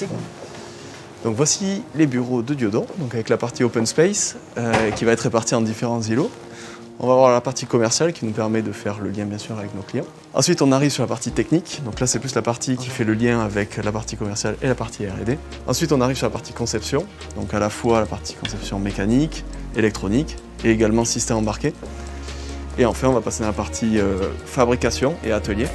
Merci. Donc voici les bureaux de Diodon, donc avec la partie Open Space qui va être répartie en différents îlots. On va avoir la partie commerciale qui nous permet de faire le lien bien sûr avec nos clients. Ensuite on arrive sur la partie technique, donc là c'est plus la partie qui fait le lien avec la partie commerciale et la partie R&D. Ensuite on arrive sur la partie conception, donc à la fois la partie conception mécanique, électronique et également système embarqué. Et enfin on va passer dans la partie fabrication et atelier.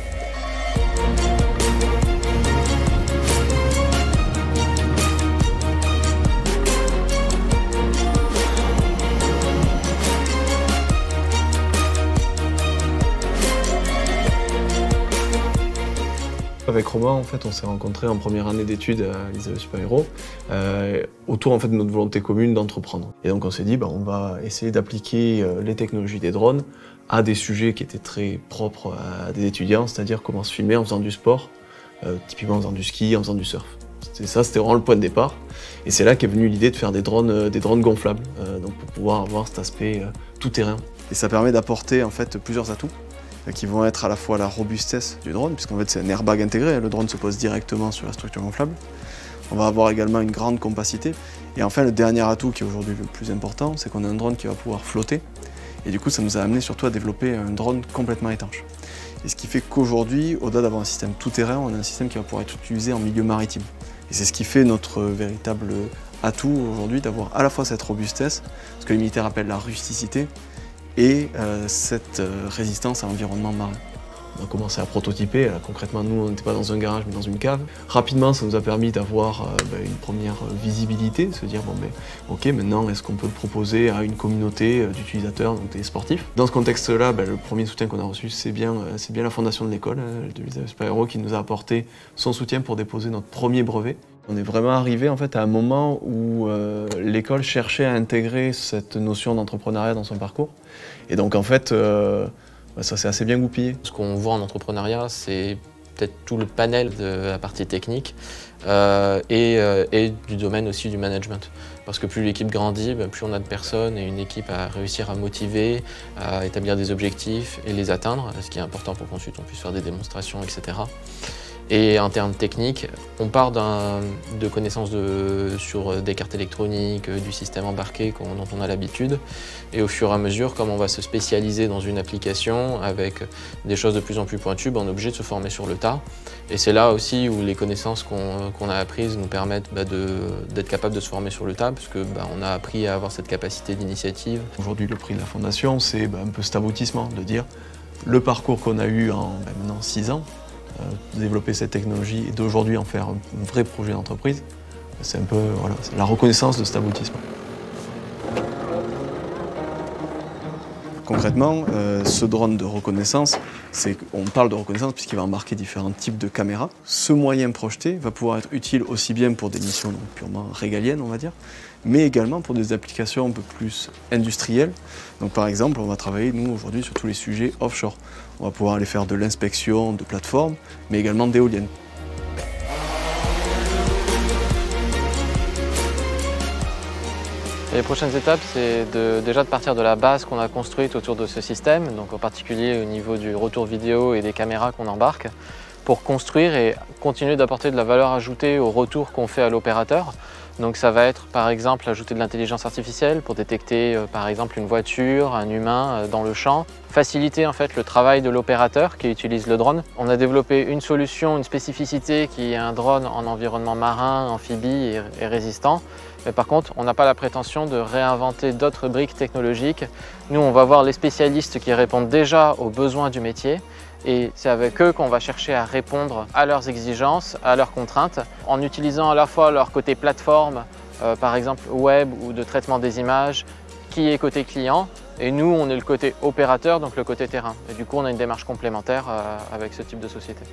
Avec Romain, en fait, on s'est rencontrés en première année d'études à l'ISAE Super-Héros autour en fait, de notre volonté commune d'entreprendre. Et donc on s'est dit, on va essayer d'appliquer les technologies des drones à des sujets qui étaient très propres à des étudiants, c'est-à-dire comment se filmer en faisant du sport, typiquement en faisant du ski, en faisant du surf. C'était vraiment le point de départ. Et c'est là qu'est venue l'idée de faire des drones gonflables, donc pour pouvoir avoir cet aspect tout-terrain. Et ça permet d'apporter en fait plusieurs atouts qui vont être à la fois la robustesse du drone, puisqu'en fait c'est un airbag intégré, le drone se pose directement sur la structure gonflable. On va avoir également une grande compacité. Et enfin le dernier atout qui est aujourd'hui le plus important, c'est qu'on a un drone qui va pouvoir flotter. Et du coup ça nous a amené surtout à développer un drone complètement étanche. Et ce qui fait qu'aujourd'hui, au-delà d'avoir un système tout-terrain, on a un système qui va pouvoir être utilisé en milieu maritime. Et c'est ce qui fait notre véritable atout aujourd'hui, d'avoir à la fois cette robustesse, ce que les militaires appellent la rusticité, et cette résistance à l'environnement marin. On a commencé à prototyper, concrètement nous on n'était pas dans un garage mais dans une cave. Rapidement ça nous a permis d'avoir une première visibilité, de se dire ok maintenant est-ce qu'on peut le proposer à une communauté d'utilisateurs, donc des sportifs. Dans ce contexte-là, le premier soutien qu'on a reçu c'est bien la fondation de l'école, de l'ISAE Super-Héros, qui nous a apporté son soutien pour déposer notre premier brevet. On est vraiment arrivé en fait à un moment où l'école cherchait à intégrer cette notion d'entrepreneuriat dans son parcours. Et donc en fait, ça s'est assez bien goupillé. Ce qu'on voit en entrepreneuriat, c'est peut-être tout le panel de la partie technique et du domaine aussi du management. Parce que plus l'équipe grandit, plus on a de personnes et une équipe à réussir à motiver, à établir des objectifs et les atteindre, ce qui est important pour qu'ensuite on puisse faire des démonstrations, etc. Et en termes techniques, on part de connaissances sur des cartes électroniques, du système embarqué dont on a l'habitude. Et au fur et à mesure, comme on va se spécialiser dans une application avec des choses de plus en plus pointues, on est obligé de se former sur le tas. Et c'est là aussi où les connaissances qu'on a apprises nous permettent d'être capable de se former sur le tas, parce qu'on a appris à avoir cette capacité d'initiative. Aujourd'hui, le prix de la fondation, c'est un peu cet aboutissement, de dire le parcours qu'on a eu en maintenant 6 ans, développer cette technologie et d'aujourd'hui en faire un vrai projet d'entreprise, c'est un peu c'est la reconnaissance de cet aboutissement. Concrètement, ce drone de reconnaissance, on parle de reconnaissance puisqu'il va embarquer différents types de caméras. Ce moyen projeté va pouvoir être utile aussi bien pour des missions purement régaliennes, on va dire, mais également pour des applications un peu plus industrielles. Donc par exemple, on va travailler, nous, aujourd'hui, sur tous les sujets offshore. On va pouvoir aller faire de l'inspection de plateformes, mais également d'éoliennes. Les prochaines étapes, c'est déjà de partir de la base qu'on a construite autour de ce système, donc en particulier au niveau du retour vidéo et des caméras qu'on embarque, pour construire et continuer d'apporter de la valeur ajoutée au retour qu'on fait à l'opérateur. Donc ça va être par exemple ajouter de l'intelligence artificielle pour détecter par exemple une voiture, un humain dans le champ. Faciliter en fait le travail de l'opérateur qui utilise le drone. On a développé une solution, une spécificité qui est un drone en environnement marin, amphibie et résistant. Mais par contre, on n'a pas la prétention de réinventer d'autres briques technologiques. Nous, on va voir les spécialistes qui répondent déjà aux besoins du métier. Et c'est avec eux qu'on va chercher à répondre à leurs exigences, à leurs contraintes, en utilisant à la fois leur côté plateforme, par exemple web ou de traitement des images, qui est côté client, et nous on est le côté opérateur, donc le côté terrain. Et du coup on a une démarche complémentaire avec ce type de société.